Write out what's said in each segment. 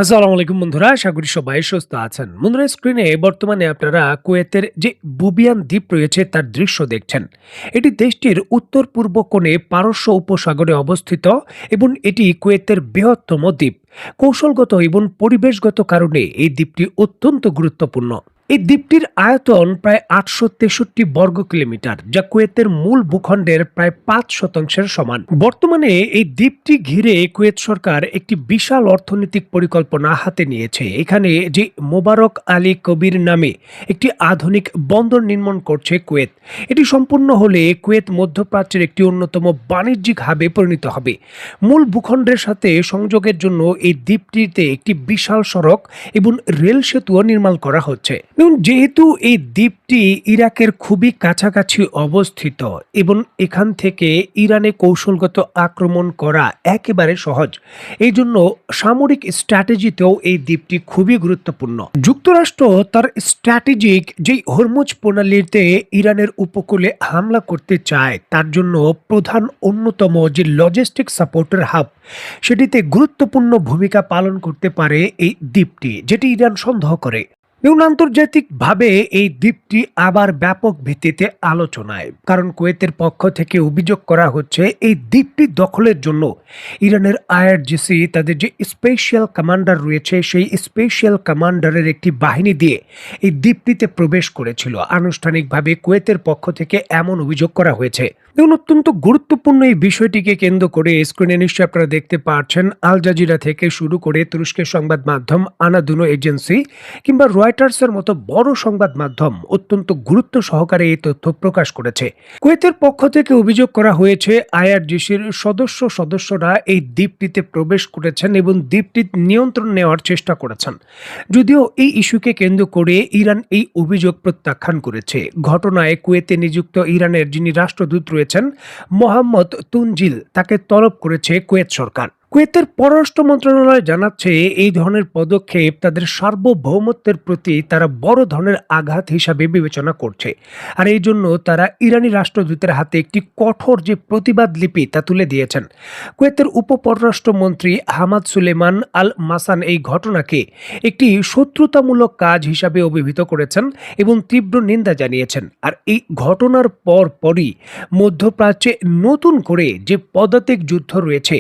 আসসালামু আলাইকুম বন্ধুরা, আশা করি সবাই সুস্থ আছেন। বন্ধুরা, স্ক্রিনে বর্তমানে আপনারা কুয়েতের যে বুবিয়ান দ্বীপ রয়েছে তার দৃশ্য দেখছেন। এটি দেশটির উত্তর পূর্ব কোণে পারস্য উপসাগরে অবস্থিত এবং এটি কুয়েতের বৃহত্তম দ্বীপ। কৌশলগত এবং পরিবেশগত কারণে এই দ্বীপটি অত্যন্ত গুরুত্বপূর্ণ। এই দ্বীপটির আয়তন প্রায় ৮৬৩ বর্গ কিলোমিটার, যা কুয়েতের মূল ভূখণ্ডের প্রায় ৫% সমান। বর্তমানে এই দ্বীপটি ঘিরে কুয়েত সরকার একটি বিশাল অর্থনৈতিক পরিকল্পনা হাতে নিয়েছে। এখানে যে মোবারক আলী কবির নামে একটি আধুনিক বন্দর নির্মাণ করছে কুয়েত। এটি সম্পূর্ণ হলে কুয়েত মধ্যপ্রাচ্যের একটি অন্যতম বাণিজ্যিক হাবে পরিণত হবে। মূল ভূখণ্ডের সাথে সংযোগের জন্য এই দ্বীপটিতে একটি বিশাল সড়ক এবং রেল সেতুও নির্মাণ করা হচ্ছে। এবং যেহেতু এই দ্বীপটি ইরাকের খুবই কাছাকাছি অবস্থিত এবং এখান থেকে ইরানে কৌশলগত আক্রমণ করা একেবারে সহজ, এই জন্য সামরিক স্ট্র্যাটেজিতেও এই দ্বীপটি খুবই গুরুত্বপূর্ণ। যুক্তরাষ্ট্র তার স্ট্র্যাটেজিক যেই হরমুজ প্রণালীতে ইরানের উপকূলে হামলা করতে চায়, তার জন্য প্রধান অন্যতম যে লজিস্টিক সাপোর্টের হাব, সেটিতে গুরুত্বপূর্ণ ভূমিকা পালন করতে পারে এই দ্বীপটি, যেটি ইরান সন্দেহ করে। এবং আন্তর্জাতিকভাবে এই দ্বীপটি আবার ব্যাপক ভিত্তিতে আলোচনায়, কারণ কুয়েতের পক্ষ থেকে অভিযোগ করা হচ্ছে এই দ্বীপটি দখলের জন্য ইরানের আইআরজিসি তাদের যে স্পেশাল কমান্ডার রয়েছে, সেই স্পেশাল কমান্ডারের একটি বাহিনী দিয়ে এই দ্বীপটিতে প্রবেশ করেছিল। আনুষ্ঠানিকভাবে কুয়েতের পক্ষ থেকে এমন অভিযোগ করা হয়েছে। এবং অত্যন্ত গুরুত্বপূর্ণ এই বিষয়টিকে কেন্দ্র করে স্ক্রিনে নিশ্চয়ই আপনারা দেখতে পাচ্ছেন, আল জাজিরা থেকে শুরু করে তুরস্কের সংবাদ মাধ্যম আনাদুনো এজেন্সি কিংবা রয়টার্সের মতো বড় সংবাদ মাধ্যম অত্যন্ত গুরুত্ব সহকারে এই তথ্য প্রকাশ করেছে। কুয়েতের পক্ষ থেকে অভিযোগ করা হয়েছে আইআরজিসির সদস্যরা এই দ্বীপটিতে প্রবেশ করেছেন এবং দ্বীপটি নিয়ন্ত্রণ নেওয়ার চেষ্টা করেছেন। যদিও এই ইস্যুকে কেন্দ্র করে ইরান এই অভিযোগ প্রত্যাখ্যান করেছে। ঘটনায় কুয়েতে নিযুক্ত ইরানের যিনি রাষ্ট্রদূত রয়েছেন মোহাম্মদ তুনজিল, তাকে তলব করেছে কুয়েত সরকার। কুয়েতের পররাষ্ট্র মন্ত্রণালয় জানাচ্ছে, এই ধরনের পদক্ষেপ তাদের সার্বভৌমত্বের প্রতি তারা বড় ধরনের আঘাত হিসাবে বিবেচনা করছে। আর এই জন্য তারা ইরানি রাষ্ট্রদূতের হাতে একটি কঠোর যে প্রতিবাদ লিপি তা তুলে দিয়েছেন। কুয়েতের উপপররাষ্ট্রমন্ত্রী হামাদ সুলেমান আল মাসান এই ঘটনাকে একটি শত্রুতামূলক কাজ হিসাবে অভিহিত করেছেন এবং তীব্র নিন্দা জানিয়েছেন। আর এই ঘটনার পরই মধ্যপ্রাচ্যে নতুন করে যে পদাতিক যুদ্ধ রয়েছে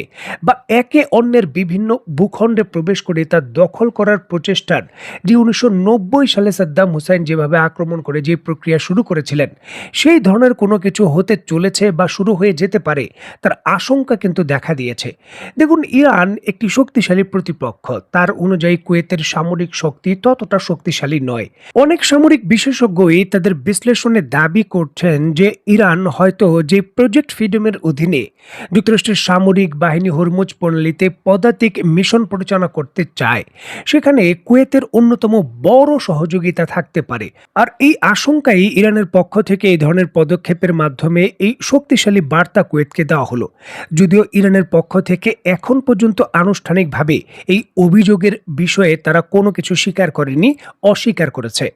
বা একে অন্যের বিভিন্ন ভূখণ্ডে প্রবেশ করে তা দখল করার প্রচেষ্টার যে 1990 সালে সাদ্দাম হুসাইন যেভাবে আক্রমণ করে যে প্রক্রিয়া শুরু করেছিলেন, সেই ধরনের কোনো কিছু হতে চলেছে বা শুরু হয়ে যেতে পারে, তার আশঙ্কা কিন্তু দেখা দিয়েছে। দেখুন, ইরান একটি শক্তিশালী প্রতিপক্ষ, তার অনুযায়ী কুয়েতের সামরিক শক্তি ততটা শক্তিশালী নয়। অনেক সামরিক বিশেষজ্ঞই তাদের বিশ্লেষণে দাবি করছেন যে ইরান হয়তো যে প্রজেক্ট ফ্রিডমের অধীনে যুক্তরাষ্ট্রের সামরিক বাহিনী হরমুজ প্রণালীতে পদাতিক মিশন পরিচালনা করতে চায়, সেখানে কুয়েতের অন্যতম বড় সহযোগিতা থাকতে পারে। আর এই আশঙ্কাই ইরানের পক্ষ থেকে এই ধরনের পদক্ষেপের মাধ্যমে এই শক্তিশালী বার্তা কুয়েতকে দেওয়া হলো। যদিও ইরানের পক্ষ থেকে এখন পর্যন্ত আনুষ্ঠানিকভাবে এই অভিযোগের বিষয়ে তারা কোনো কিছু স্বীকার করেনি, অস্বীকার করেছে।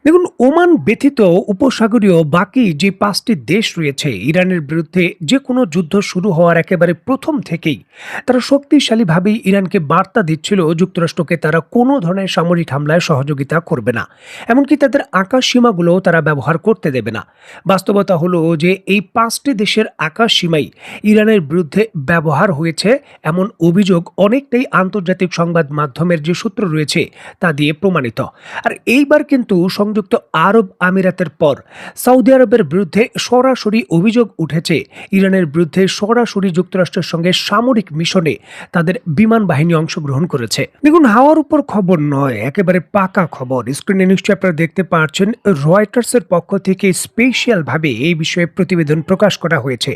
দেখুন, ওমান ব্যতীত উপসাগরীয় বাকি যে 5টি দেশ রয়েছে, ইরানের বিরুদ্ধে যে কোনো যুদ্ধ শুরু হওয়ার একেবারে প্রথম থেকেই তারা শক্তিশালীভাবেই ইরানকে বার্তা দিচ্ছিল যুক্তরাষ্ট্রকে তারা কোনো ধরনের সামরিক হামলায় সহযোগিতা করবে না, এমনকি তাদের আকাশ সীমাগুলোও তারা ব্যবহার করতে দেবে না। বাস্তবতা হলো যে এই 5টি দেশের আকাশ সীমাই ইরানের বিরুদ্ধে ব্যবহার হয়েছে, এমন অভিযোগ অনেকটাই আন্তর্জাতিক সংবাদ মাধ্যমের যে সূত্র রয়েছে তা দিয়ে প্রমাণিত। আর এইবার কিন্তু সংযুক্ত আরব আমিরাতের পর সৌদি আরবের বিরুদ্ধে সরাসরি অভিযোগ উঠেছে ইরানের বিরুদ্ধে সরাসরি যুক্তরাষ্ট্রের সঙ্গে সামরিক মিশনে তাদের বিমান বাহিনী অংশগ্রহণ করেছে। দেখুন, হাওয়ার উপর খবর নয়, একেবারে পাকা খবর। স্ক্রিনে নিশ্চয়ই আপনারা দেখতে পাচ্ছেন, রয়টার্সের পক্ষ থেকে স্পেশাল ভাবে এই বিষয়ে প্রতিবেদন প্রকাশ করা হয়েছে।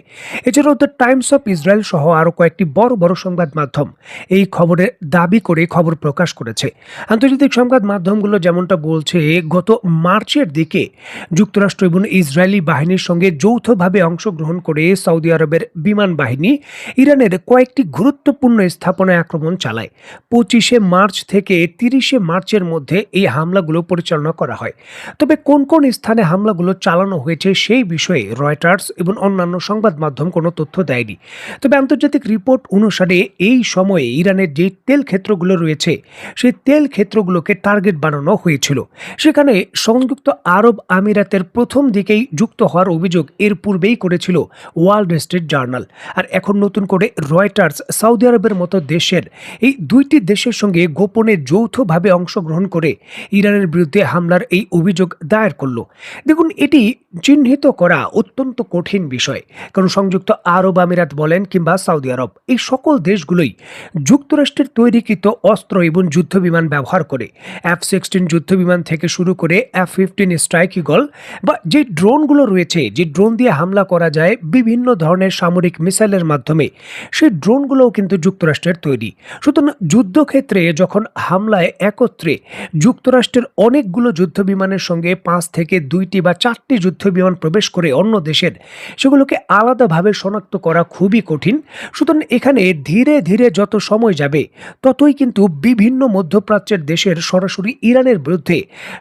এছাড়াও দ্য টাইমস অফ ইসরায়েল সহ আরো কয়েকটি বড় বড় সংবাদ মাধ্যম এই খবরের দাবি করে খবর প্রকাশ করেছে। আন্তর্জাতিক সংবাদ মাধ্যমগুলো যেমনটা বলছে, গত মার্চের দিকে যুক্তরাষ্ট্র এবং ইসরায়েলি বাহিনীর সঙ্গে যৌথভাবে অংশগ্রহণ করে সৌদি আরবের বিমান বাহিনী ইরানের কয়েকটি গুরুত্বপূর্ণ স্থাপনায় আক্রমণ চালায়। 25শে মার্চ থেকে 30শে মার্চের মধ্যে এই হামলাগুলো পরিচালনা করা হয়। তবে কোন কোন স্থানে হামলাগুলো চালানো হয়েছে সেই বিষয়ে রয়টার্স এবং অন্যান্য সংবাদ মাধ্যম কোনো তথ্য দেয়নি। তবে আন্তর্জাতিক রিপোর্ট অনুসারে এই সময়ে ইরানের যে তেল ক্ষেত্রগুলো রয়েছে সেই তেল ক্ষেত্রগুলোকে টার্গেট বানানো হয়েছিল। সেখানে সংযুক্ত আরব আমিরাতের প্রথম দিকেই যুক্ত হওয়ার অভিযোগ এর পূর্বেই করেছিল ওয়াল স্ট্রিট জার্নাল। আর এখন নতুন করে রয়টার্স সৌদি আরবের মতো দেশের এই দুইটি দেশের সঙ্গে গোপনে যৌথভাবে অংশগ্রহণ করে ইরানের বিরুদ্ধে হামলার এই অভিযোগ দায়ের করল। দেখুন, এটি চিহ্নিত করা অত্যন্ত কঠিন বিষয়, কারণ সংযুক্ত আরব আমিরাত বলেন কিংবা সৌদি আরব, এই সকল দেশগুলোই যুক্তরাষ্ট্রের তৈরিকৃত অস্ত্র এবং যুদ্ধবিমান ব্যবহার করে। F-16 যুদ্ধবিমান থেকে শুরু করে F-15 স্ট্রাইক ঈগল বা যে ড্রোনগুলো রয়েছে, যে ড্রোন দিয়ে হামলা করা যায় বিভিন্ন ধরনের সামরিক মিসাইলের মাধ্যমে, সেই ড্রোনগুলোও কিন্তু যুক্তরাষ্ট্রের তৈরি। সুতরাং যুদ্ধক্ষেত্রে যখন হামলায় একত্রে যুক্তরাষ্ট্রের অনেকগুলো যুদ্ধবিমানের সঙ্গে 5 থেকে 2টি বা 4টি যুদ্ধবিমান প্রবেশ করে অন্য দেশের, সেগুলোকে আলাদাভাবে শনাক্ত করা খুবই কঠিন। সুতরাং এখানে ধীরে ধীরে যত সময় যাবে ততই কিন্তু বিভিন্ন মধ্যপ্রাচ্যের দেশের সরাসরি ইরানের বিরুদ্ধে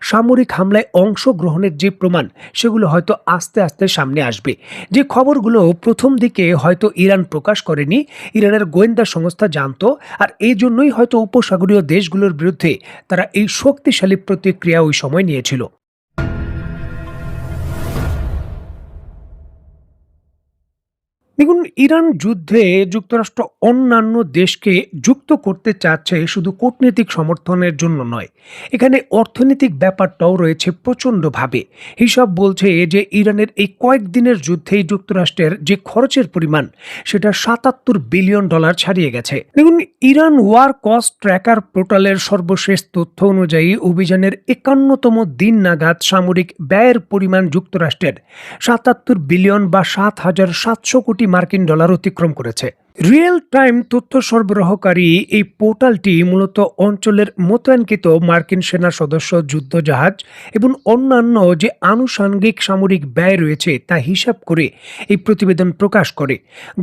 সামরিক হামলায় অংশগ্রহণের যে প্রমাণ, সেগুলো হয়তো আস্তে আস্তে সামনে আসবে। যে খবরগুলো প্রথম দিকে হয়তো ইরান প্রকাশ করেনি, ইরানের গোয়েন্দা সংস্থা জানতো, আর এই জন্যই হয়তো উপসাগরীয় দেশগুলোর বিরুদ্ধে তারা এই শক্তিশালী প্রতিক্রিয়া ওই সময় নিয়েছিল। দেখুন, ইরান যুদ্ধে যুক্তরাষ্ট্র অন্যান্য দেশকে যুক্ত করতে চাচ্ছে শুধু কূটনৈতিক সমর্থনের জন্য নয়, এখানে অর্থনৈতিক ব্যাপারটাও রয়েছে প্রচণ্ডভাবে। হিসাব বলছে যে ইরানের এই কয়েকদিনের যুদ্ধেই যুক্তরাষ্ট্রের যে খরচের পরিমাণ, সেটা $77 বিলিয়ন ছাড়িয়ে গেছে। দেখুন, ইরান ওয়ার কস্ট ট্র্যাকার পোর্টালের সর্বশেষ তথ্য অনুযায়ী অভিযানের 51তম দিন নাগাদ সামরিক ব্যয়ের পরিমাণ যুক্তরাষ্ট্রের 77 বিলিয়ন বা 7,700 কোটি মার্কিন ডলার অতিক্রম করেছে। রিয়েল টাইম তথ্য সরবরাহকারী এই পোর্টালটি মূলত অঞ্চলের মোতায়েনকৃত মার্কিন সেনা সদস্য, যুদ্ধজাহাজ এবং অন্যান্য যে আনুষঙ্গিক সামরিক ব্যয় রয়েছে তা হিসাব করে এই প্রতিবেদন প্রকাশ করে।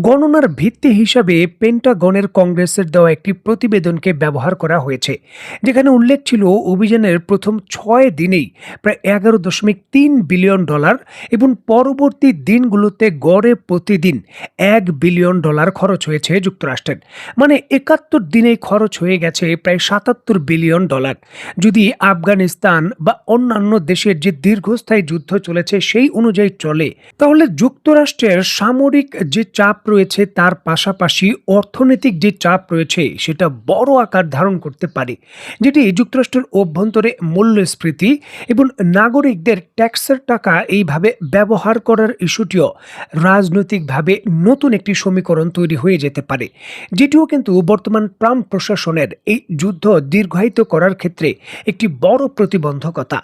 গণনার ভিত্তি হিসাবে পেন্টাগনের কংগ্রেসের দেওয়া একটি প্রতিবেদনকে ব্যবহার করা হয়েছে, যেখানে উল্লেখ ছিল অভিযানের প্রথম 6 দিনেই প্রায় $11.3 বিলিয়ন এবং পরবর্তী দিনগুলোতে গড়ে প্রতিদিন $1 বিলিয়ন খরচ হয়েছে যুক্তরাষ্ট্রের। মানে 71 দিনেই খরচ হয়ে গেছে প্রায় $77 বিলিয়ন। যদি আফগানিস্তান বা অন্যান্য দেশের যে দীর্ঘস্থায়ী যুদ্ধ চলেছে সেই অনুযায়ী চলে, তাহলে যুক্তরাষ্ট্রের সামরিক যে চাপ রয়েছে তার পাশাপাশি অর্থনৈতিক যে চাপ রয়েছে সেটা বড় আকার ধারণ করতে পারে, যেটি যুক্তরাষ্ট্রের অভ্যন্তরে মূল্যস্ফীতি এবং নাগরিকদের ট্যাক্সের টাকা এইভাবে ব্যবহার করার ইস্যুটিও রাজনৈতিকভাবে নতুন একটি সমীকরণ তৈরি হয়ে যেতে পারে, যেটিও কিন্তু বর্তমান ট্রাম্প প্রশাসনের এই যুদ্ধ দীর্ঘায়িত করার ক্ষেত্রে একটি বড় প্রতিবন্ধকতা।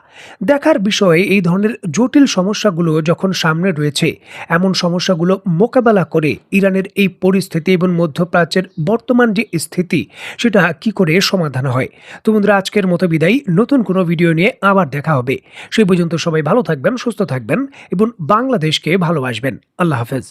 দেখার বিষয়, এই ধরনের জটিল সমস্যাগুলো যখন সামনে রয়েছে, এমন সমস্যাগুলো মোকাবেলা করে ইরানের এই পরিস্থিতি এবং মধ্যপ্রাচ্যের বর্তমান যে স্থিতি, সেটা কি করে সমাধান হয়। তো বন্ধুরা, আজকের মতো বিদায়। নতুন কোনো ভিডিও নিয়ে আবার দেখা হবে। সেই পর্যন্ত সবাই ভালো থাকবেন, সুস্থ থাকবেন এবং বাংলাদেশকে ভালোবাসবেন। আল্লাহ হাফেজ।